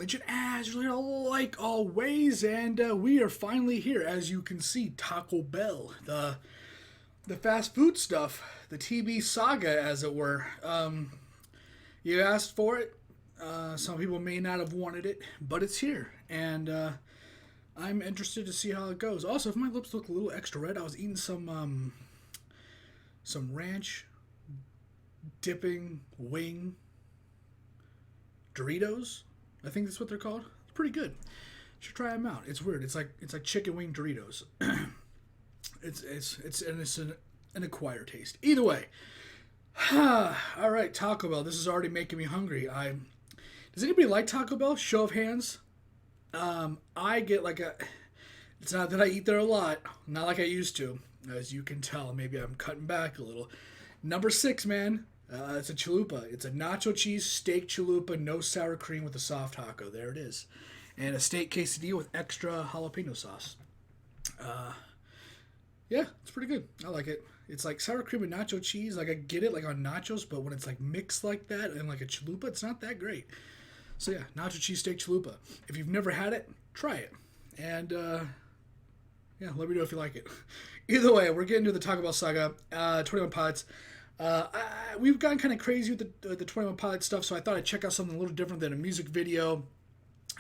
mention, as like always, and we are finally here, as you can see, Taco Bell, the fast food stuff, the TB saga, as it were. You asked for it. Some people may not have wanted it, but it's here, and I'm interested to see how it goes. Also, if my lips look a little extra red, I was eating some ranch dipping wing Doritos. I think that's what they're called. It's pretty good. You should try them out. It's weird. It's like chicken wing Doritos. it's an acquired taste. Either way. All right, Taco Bell. This is already making me hungry. Does anybody like Taco Bell? Show of hands. I get it's not that I eat there a lot. Not like I used to. As you can tell, maybe I'm cutting back a little. Number 6, man. It's a chalupa. It's a nacho cheese steak chalupa, no sour cream with a soft taco. There it is. And a steak quesadilla with extra jalapeno sauce. Yeah, it's pretty good. I like it. It's like sour cream and nacho cheese. Like, I get it, like, on nachos, but when it's, like, mixed like that and, like, a chalupa, it's not that great. So, yeah, nacho cheese steak chalupa. If you've never had it, try it. And, yeah, let me know if you like it. Either way, we're getting to the Taco Bell saga. 21 Pilots. We've gotten kind of crazy with the 21 Pilots stuff, so I thought I'd check out something a little different than a music video.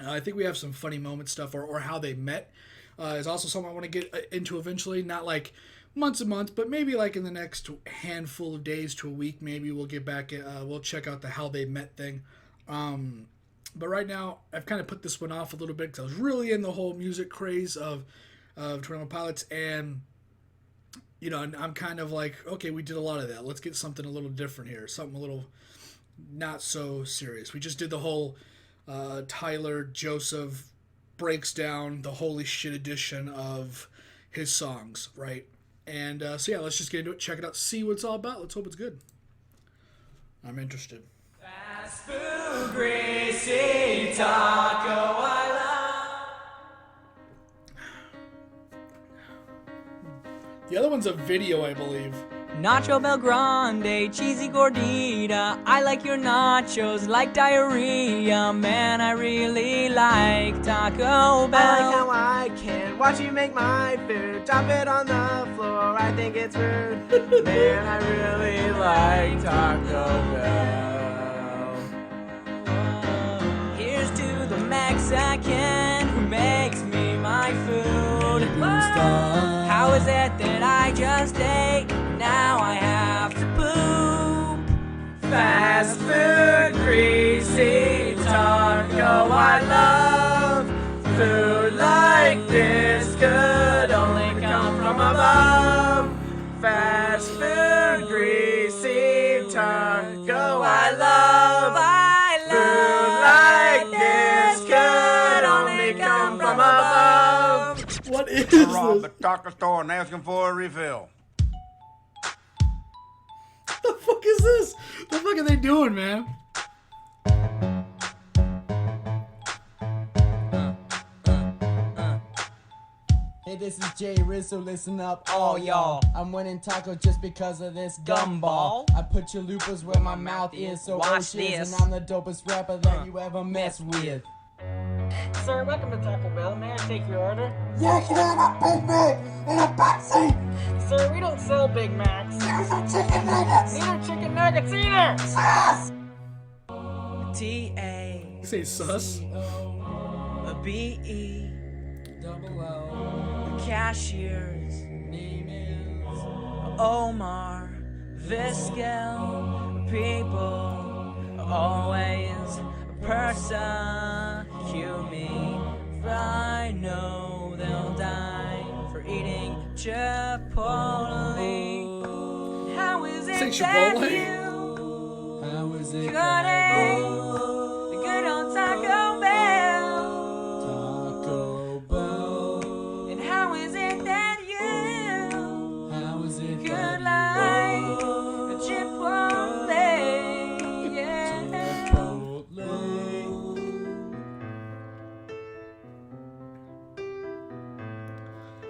I think we have some funny moment stuff, or how they met. Is also something I want to get into eventually. Not like months and months, but maybe like in the next handful of days to a week, maybe we'll get back. We'll check out the how they met thing. But right now, I've kind of put this one off a little bit because I was really in the whole music craze of 21 Pilots, and you know, I'm kind of like, okay, we did a lot of that. Let's get something a little different here, something a little not so serious. We just did the whole Tyler Joseph breaks down the holy shit edition of his songs, right? And so yeah, let's just get into it, check it out, see what it's all about. Let's hope it's good. I'm interested. Fast food, greasy taco, I love. The other one's a video, I believe. Nacho Bel Grande, cheesy Gordita. I like your nachos like diarrhea. Man, I really like Taco Bell. I like how I can watch you make my food. Drop it on the floor, I think it's rude. Man, I really like Taco Bell. Here's to the Mexican who makes me my food. How is it that I just ate? Now I have to poop. Fast food, greasy taco, I love. Food like this could only come from above. Fast food, greasy taco, I love. Food like this could only come from above. What is I robbed this? the taco store and asking for a refill. The fuck is this? What the fuck are they doing, man? Hey, this is Jay Rizzo, listen up, all y'all. I'm winning taco just because of this gumball. I put chalupas where my mouth is, so Watch shiz, this. and I'm the dopest rapper that you ever mess with. Sir, welcome to Taco Bell. May I take your order? Yeah, can I have a Big Mac and a backseat? Sir, we don't sell Big Macs. Here's some chicken nuggets. Neither chicken nuggets either. Sauce! T-A Say sus. B-E the cashier's name is Omar Vizquel. People always persecute me, for I know they'll die for eating Chipotle. How is it Say that Chipotle? you How is it could that eat the good old Taco Bell? Taco Bell? And how is it that you How is it could that like a Chipotle? Yeah. Chipotle?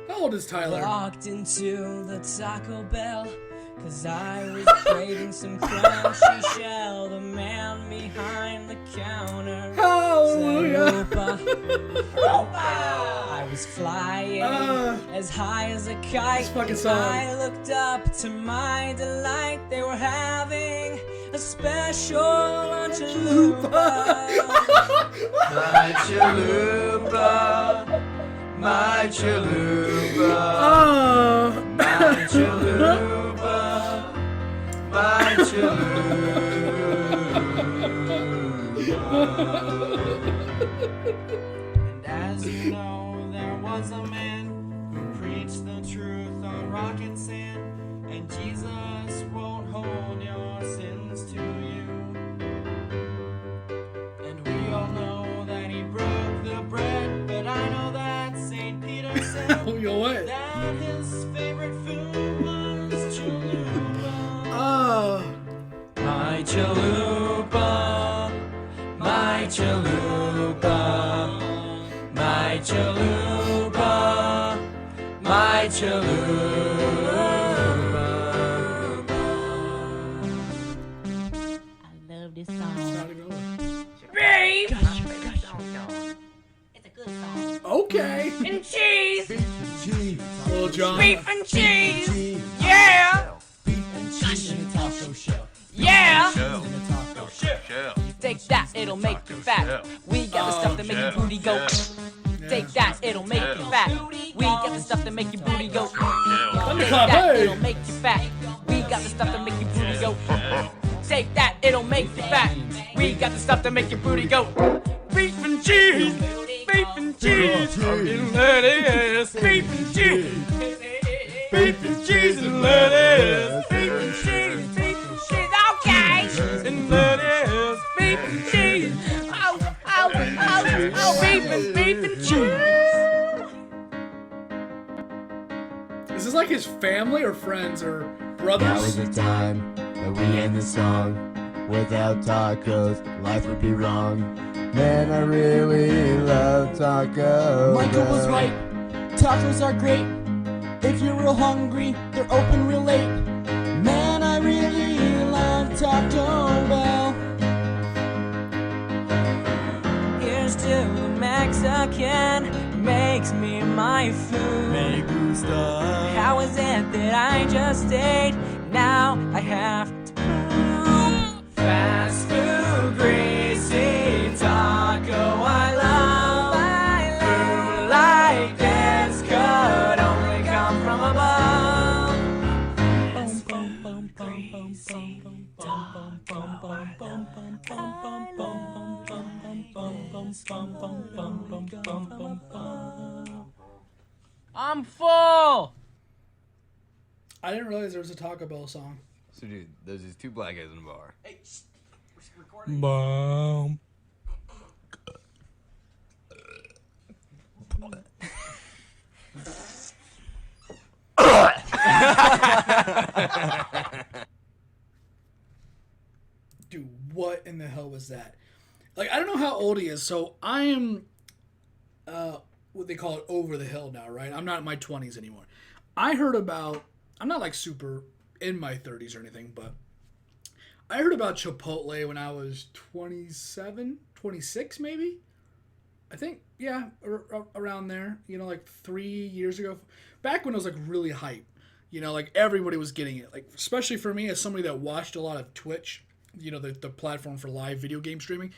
How old is Tyler? Walked into the Taco Bell, 'cause I was craving some crunchy shell. The man behind the counter Hallelujah. was flying as high as a kite. fucking And song. I looked up to my delight. They were having a special on chalupa. My chalupa, my chalupa, Oh. my chalupa, my chalupa. And as you know, there was a man who preached the truth on rock and sand, and Jesus won't hold your sins to you. And we all know that he broke the bread, but I know that St. Peter said Yo, what? that his favorite food was chalupa. Oh. My chalupa, my chalupa, my chalupa, my chalupa. I love this song. Not even over. Beef! It's a good song. Okay. And cheese! Little John. Beef and cheese! Yeah! Cheese in a taco shell. Yeah! Shell. In a taco shell. Shell. Take that, it'll make you fat. We got the stuff to make your booty go. Take that, it'll make you fat. We got the stuff to make your booty go. Take that, Hey. it'll make you fat. We got the stuff to make your booty go. Take that, it'll make you fat. We got the stuff to make your booty go. Beef and cheese, beef and cheese, and lettuce. Beef and cheese, beef and cheese and lettuce. Beef and cheese, beef and cheese, okay. And lettuce, beef and cheese. Oh, beef and cheese. Is this like his family or friends or That was brothers? the time that we end the song. Without tacos, life would be wrong. Man, I really love tacos. Michael was right. Tacos are great. If you're real hungry, they're open real late. Man, I really love Taco Bell. Here's to the Mexican, makes me my food. Me gusta. How is it that I just ate? Now I have to poop. Fast food, greasy taco. I love food like this could only come from above. I'm full. I didn't realize there was a Taco Bell song. So, dude, there's these two black guys in a bar. Mom. Dude, what in the hell was that? Like, I don't know how old he is, so I am, what they call it, over the hill now, right? I'm not in my 20s anymore. I heard about, I'm not like super in my 30s or anything, but I heard about Chipotle when I was 27, 26 maybe? I think, yeah, around there, you know, like 3 years ago. Back when it was like really hype, you know, like everybody was getting it. Like, especially for me as somebody that watched a lot of Twitch, you know, the platform for live video game streaming,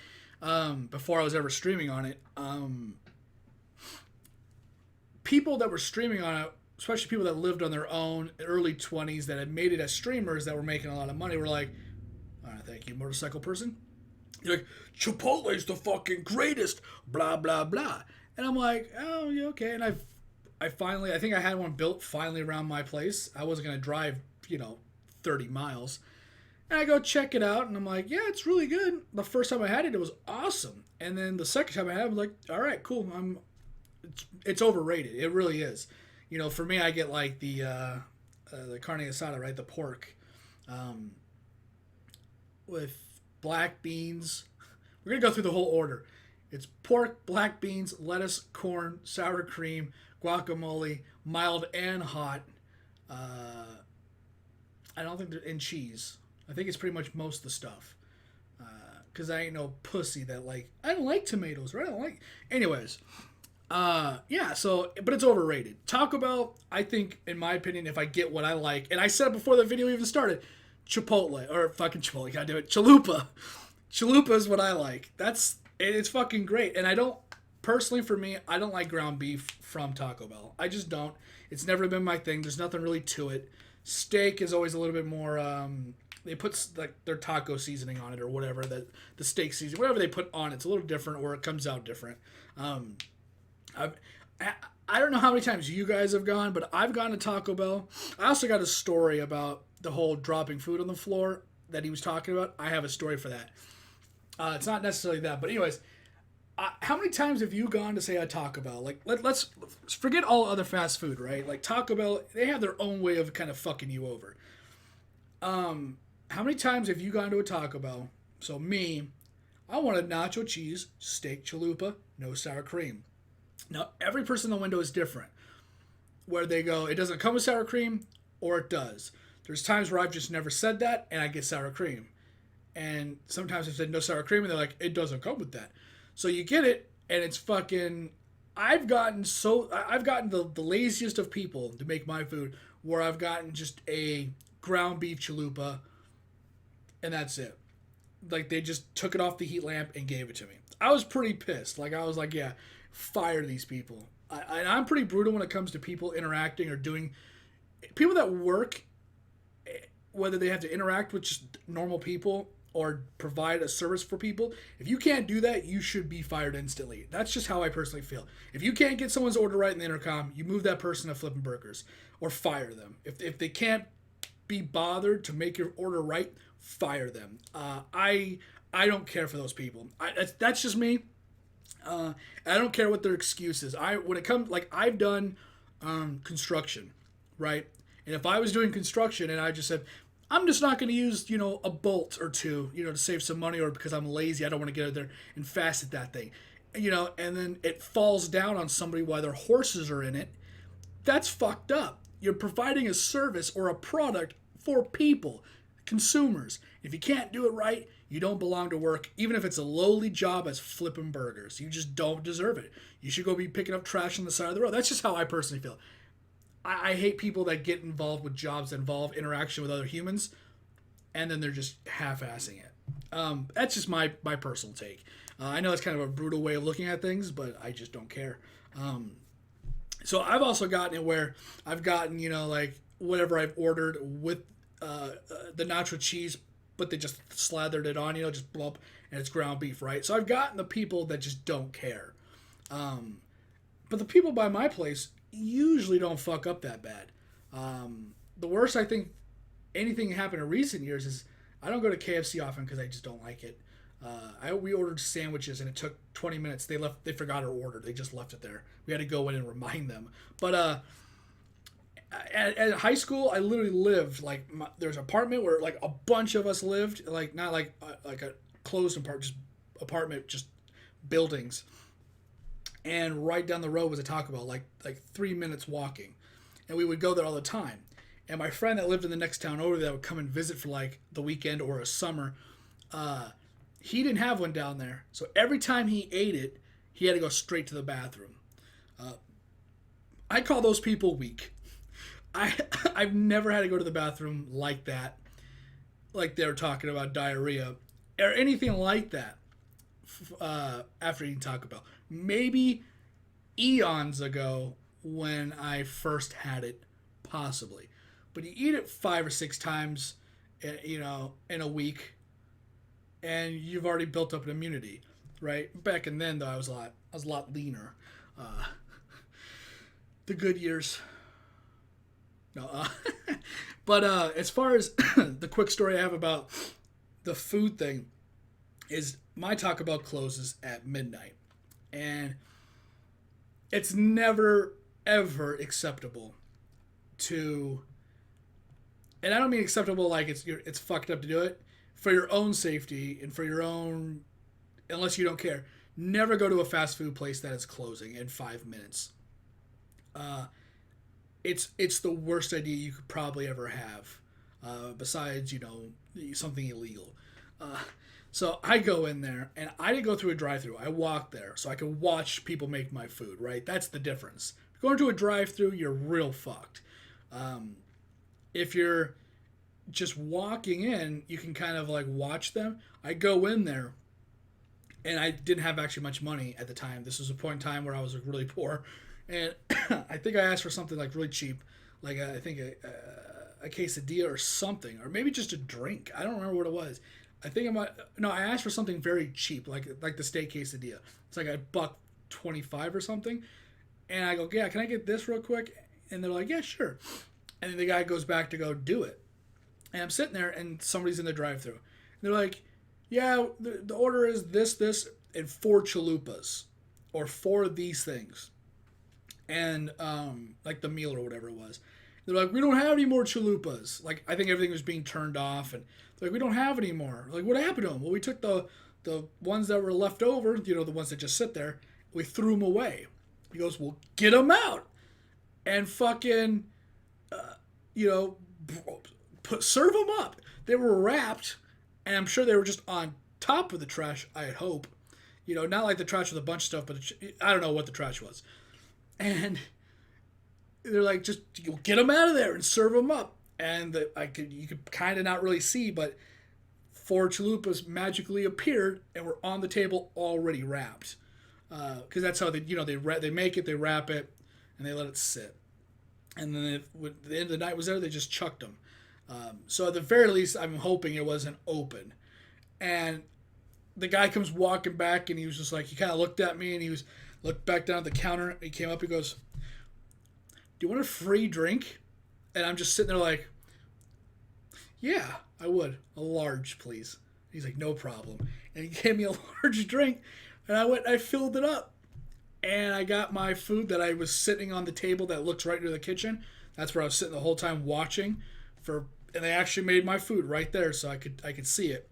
before I was ever streaming on it. People that were streaming on it, especially people that lived on their own, early 20s, that had made it as streamers that were making a lot of money, were like, all right, thank you, motorcycle person. You're like, Chipotle's the fucking greatest, blah, blah, blah. And I'm like, oh, yeah, okay. And I finally, I think I had one built finally around my place. I wasn't going to drive, 30 miles. And I go check it out, and I'm like, yeah, it's really good. The first time I had it, it was awesome. And then the second time I had it, I was like, all right, cool. It's overrated. It really is. For me, I get like the carne asada, right? The pork, with black beans. We're gonna go through the whole order. It's pork, black beans, lettuce, corn, sour cream, guacamole, mild and hot. I don't think and cheese. I think it's pretty much most of the stuff. Because I ain't no pussy that I don't like tomatoes, right? I don't like. Anyways, Yeah, so, but it's overrated. Taco Bell, I think, in my opinion, if I get what I like, and I said it before the video even started, Chipotle, or fucking Chipotle, goddamn it, Chalupa. Chalupa is what I like. It's fucking great. And I don't, personally for me, I don't like ground beef from Taco Bell. I just don't. It's never been my thing. There's nothing really to it. Steak is always a little bit more, they put like their taco seasoning on it or whatever, the steak seasoning, whatever they put on it's a little different or it comes out different. I don't know how many times you guys have gone, but I've gone to Taco Bell. I also got a story about the whole dropping food on the floor that he was talking about. I have a story for that. It's not necessarily that, but anyways, how many times have you gone to say a Taco Bell? Like, let's forget all other fast food, right? Like Taco Bell, they have their own way of kind of fucking you over. How many times have you gone to a Taco Bell? So me, I wanted nacho cheese, steak chalupa, no sour cream. Now, every person in the window is different. Where they go, it doesn't come with sour cream, or it does. There's times where I've just never said that, and I get sour cream. And sometimes I've said no sour cream, and they're like, it doesn't come with that. So you get it, and it's fucking... I've gotten the laziest of people to make my food, where I've gotten just a ground beef chalupa, and that's it. Like, they just took it off the heat lamp and gave it to me. I was pretty pissed. Like, I was like, yeah, fire these people. I'm pretty brutal when it comes to people interacting or doing... People that work, whether they have to interact with just normal people or provide a service for people, if you can't do that, you should be fired instantly. That's just how I personally feel. If you can't get someone's order right in the intercom, you move that person to flipping burgers or fire them. If they can't be bothered to make your order right, fire them. I don't care for those people. That's just me. I don't care what their excuse is. When it comes, like, I've done construction, right? And if I was doing construction and I just said, I'm just not going to use, a bolt or two, to save some money, or because I'm lazy, I don't want to get out there and facet that thing, and then it falls down on somebody while their horses are in it, that's fucked up. You're providing a service or a product for people, consumers. If you can't do it right, you don't belong to work, even if it's a lowly job as flipping burgers. You just don't deserve it. You should go be picking up trash on the side of the road. That's just how I personally feel. I hate people that get involved with jobs that involve interaction with other humans, and then they're just half-assing it. That's just my personal take. I know it's kind of a brutal way of looking at things, but I just don't care. So I've also gotten it where I've gotten, like, whatever I've ordered with the nacho cheese, but they just slathered it on, just blump, and it's ground beef, right? So I've gotten the people that just don't care. But the people by my place usually don't fuck up that bad. The worst I think anything happened in recent years is I don't go to KFC often because I just don't like it. We ordered sandwiches and it took 20 minutes. They forgot our order. They just left it there. We had to go in and remind them. But at high school, I literally lived there's an apartment where like a bunch of us lived, like not like a closed apartment, just buildings. And right down the road was a Taco Bell, like 3 minutes walking. And we would go there all the time. And my friend that lived in the next town over there would come and visit for like the weekend or a summer. He didn't have one down there. So every time he ate it, he had to go straight to the bathroom. I call those people weak. I've never had to go to the bathroom like that. Like they were talking about diarrhea or anything like that after eating Taco Bell. Maybe eons ago when I first had it, possibly. But you eat it 5 or 6 times, in a week, and you've already built up an immunity, right? Back in then, though, I was a lot leaner. The good years. No, but as far as the quick story I have about the food thing is my Taco Bell closes at midnight. And it's never, ever acceptable to, and I don't mean acceptable like it's fucked up to do it, for your own safety and for your own, unless you don't care, never go to a fast food place that is closing in 5 minutes. It's the worst idea you could probably ever have, besides, something illegal. So I go in there, and I didn't go through a drive-through. I walked there so I could watch people make my food, right? That's the difference. Going to a drive-through, you're real fucked. If you're just walking in, you can kind of like watch them. I go in there, and I didn't have actually much money at the time. This was a point in time where I was like really poor, and I think I asked for something like really cheap, like I think a quesadilla or something, or maybe just a drink. I don't remember what it was. I asked for something very cheap, like the steak quesadilla. It's like $1.25 or something, and I go, yeah, can I get this real quick? And they're like, yeah, sure. And then the guy goes back to go do it, and I'm sitting there, and somebody's in the drive-thru. They're like, yeah, the order is this, and 4 chalupas, or 4 of these things, and like the meal or whatever it was. They're like, we don't have any more chalupas. Like, I think everything was being turned off, and they're like, we don't have any more. Like, what happened to them? Well, we took the ones that were left over, the ones that just sit there, we threw them away. He goes, well, get them out, and fucking, serve them up. They were wrapped, and I'm sure they were just on top of the trash, I hope. Not like the trash with a bunch of stuff, but I don't know what the trash was. And they're like, just get them out of there and serve them up. And you could kind of not really see, but 4 chalupas magically appeared and were on the table already wrapped. Because that's how they make it, they wrap it, and they let it sit. And then when the end of the night was there, they just chucked them. So at the very least, I'm hoping it wasn't open. And the guy comes walking back, and he was just like, he kind of looked at me, and he looked back down at the counter, and he came up, he goes, do you want a free drink? And I'm just sitting there like, yeah, I would. A large, please. He's like, no problem. And he gave me a large drink, and I filled it up. And I got my food that I was sitting on the table that looks right into the kitchen. That's where I was sitting the whole time watching and they actually made my food right there so I could see it.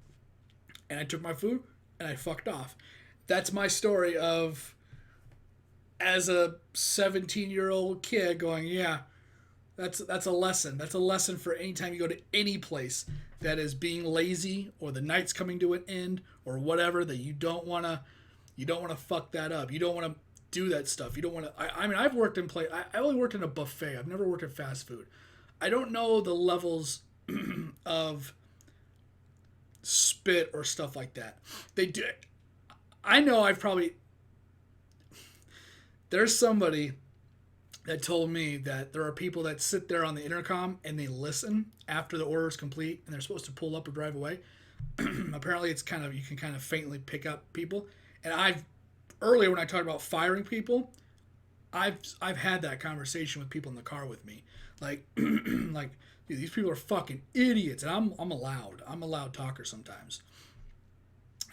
And I took my food and I fucked off. That's my story of, as a 17-year-old kid, going, yeah, that's a lesson. That's a lesson for any time you go to any place that is being lazy, or the night's coming to an end, or whatever, that you don't want to fuck that up. You don't want to do that stuff. You don't want to. I mean, I've worked in I only worked in a buffet. I've never worked at fast food. I don't know the levels of spit or stuff like that. They do. I know there's somebody that told me that there are people that sit there on the intercom and they listen after the order is complete and they're supposed to pull up or drive away. Apparently it's you can kind of faintly pick up people. And earlier when I talked about firing people, I've had that conversation with people in the car with me. Like, like, dude, these people are fucking idiots. And I'm a loud talker sometimes.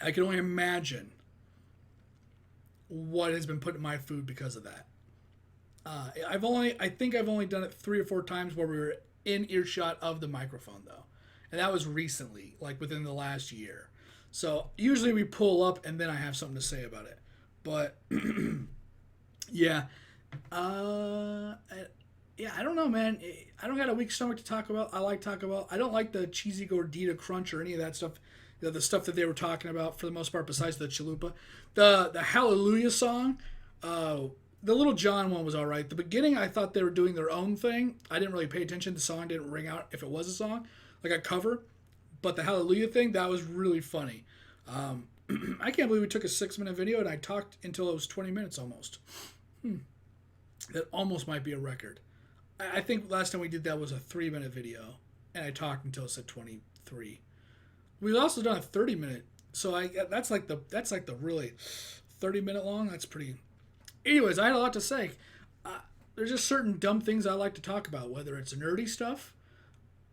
I can only imagine what has been put in my food because of that. I think I've only done it 3 or 4 times where we were in earshot of the microphone, though. And that was recently, like within the last year. So usually we pull up and then I have something to say about it. But yeah. Yeah, I don't know, man. I don't got a weak stomach to talk about. I like Taco Bell. I don't like the cheesy Gordita crunch or any of that stuff. The stuff that they were talking about for the most part, besides the chalupa. The Hallelujah song, the Little John one was all right. The beginning, I thought they were doing their own thing. I didn't really pay attention. The song didn't ring out if it was a song, like a cover. But the Hallelujah thing, that was really funny. I can't believe we took a 6-minute video and I talked until it was 20 minutes almost. That almost might be a record. I think last time we did that was a 3-minute video, and I talked until it said 23. We've also done a 30-minute, so that's like the really 30-minute long. That's pretty. Anyways, I had a lot to say. There's just certain dumb things I like to talk about, whether it's nerdy stuff,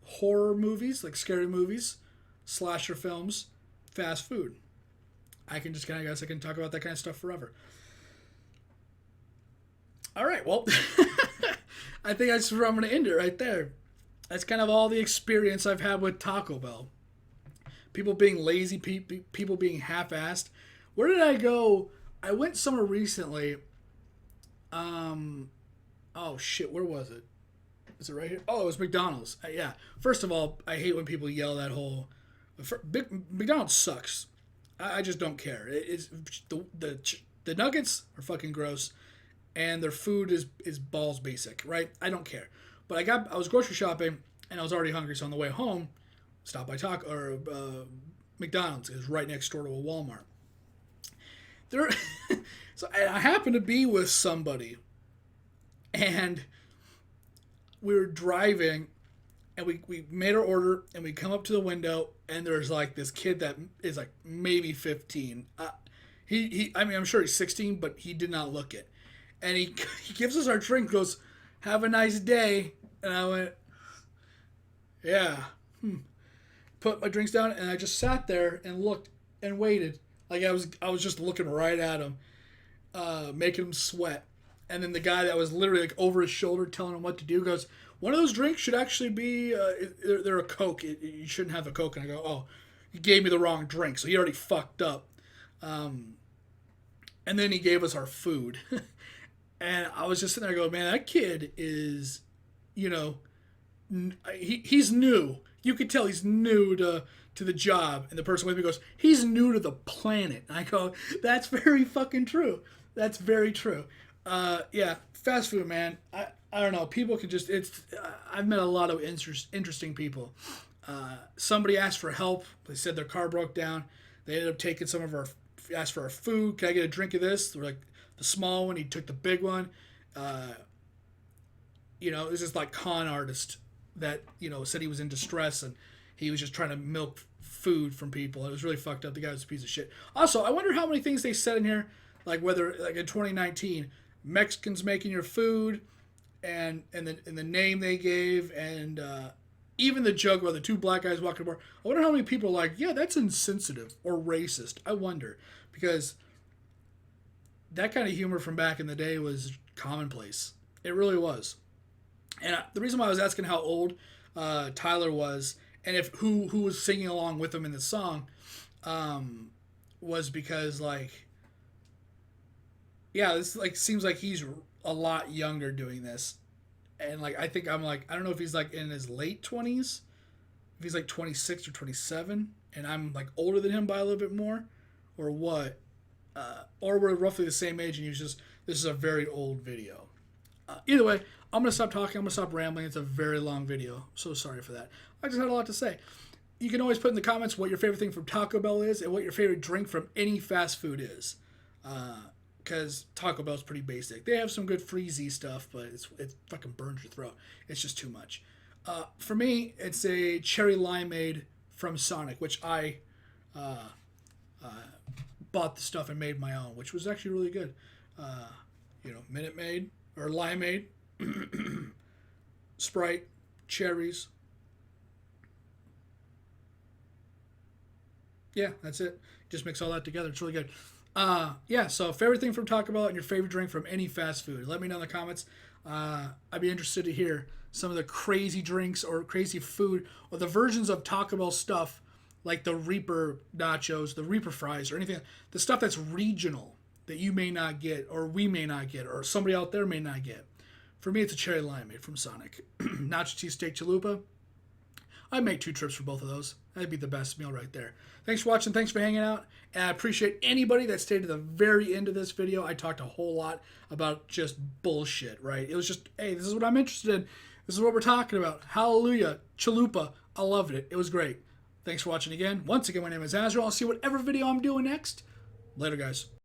horror movies like scary movies, slasher films, fast food. I can just I can talk about that kind of stuff forever. All right, well, I think that's where I'm going to end it right there. That's kind of all the experience I've had with Taco Bell. People being lazy, people being half-assed. Where did I go? I went somewhere recently. Oh, shit, where was it? Is it right here? Oh, it was McDonald's. Yeah. First of all, I hate when people yell that whole... McDonald's sucks. I just don't care. It's the nuggets are fucking gross, and their food is balls basic, right? I don't care. But I was grocery shopping and I was already hungry, so on the way home, stopped by Taco or McDonald's. It was right next door to a Walmart. There, so I happened to be with somebody, and we were driving, and we made our order, and we come up to the window, and there's like this kid that is like maybe 15. I mean, I'm sure he's 16, but he did not look it. And he gives us our drink, goes, "Have a nice day." And I went, "Yeah." Put my drinks down, and I just sat there and looked and waited. Like I was just looking right at him, making him sweat. And then the guy that was literally like over his shoulder telling him what to do goes, "One of those drinks should actually be, they're a Coke. You shouldn't have a Coke." And I go, "Oh, he gave me the wrong drink, so he already fucked up." And then he gave us our food. And I was just sitting there going, man, that kid is, he's new. You could tell he's new to the job. And the person with me goes, "He's new to the planet." And I go, that's very fucking true. That's very true. Yeah, fast food, man. I don't know. People can just, I've met a lot of interesting people. Somebody asked for help. They said their car broke down. They ended up taking asked for our food. "Can I get a drink of this?" We're like, the small one. He took the big one. This is like con artist that, said he was in distress and he was just trying to milk food from people. It was really fucked up. The guy was a piece of shit. Also, I wonder how many things they said in here, like whether, like in 2019, Mexicans making your food, and the name they gave, and even the joke about the two black guys walking the bar. I wonder how many people are like, yeah, that's insensitive or racist. I wonder, because that kind of humor from back in the day was commonplace. It really was. And the reason why I was asking how old Tyler was, and if who was singing along with him in the song, was because this seems like he's a lot younger doing this, and I think I don't know if he's in his late 20s, if he's 26 or 27, and I'm older than him by a little bit more, or what. Or we're roughly the same age, and this is a very old video. Either way, I'm going to stop talking. I'm going to stop rambling. It's a very long video. So sorry for that. I just had a lot to say. You can always put in the comments what your favorite thing from Taco Bell is and what your favorite drink from any fast food is. Because Taco Bell's pretty basic. They have some good freezy stuff, but it fucking burns your throat. It's just too much. For me, it's a cherry limeade from Sonic, which I bought the stuff and made my own, which was actually really good. Minute Maid or limeade, Sprite, cherries. Yeah, that's it. Just mix all that together. It's really good. So favorite thing from Taco Bell and your favorite drink from any fast food. Let me know in the comments. I'd be interested to hear some of the crazy drinks or crazy food or the versions of Taco Bell stuff, like the Reaper nachos, the Reaper fries, or anything. The stuff that's regional that you may not get, or we may not get, or somebody out there may not get. For me, it's a cherry limeade from Sonic. Nacho cheesesteak chalupa. I'd make 2 trips for both of those. That'd be the best meal right there. Thanks for watching. Thanks for hanging out. And I appreciate anybody that stayed to the very end of this video. I talked a whole lot about just bullshit, right? It was just, hey, this is what I'm interested in. This is what we're talking about. Hallelujah. Chalupa. I loved it. It was great. Thanks for watching again. Once again, my name is Azrael. I'll see whatever video I'm doing next. Later, guys.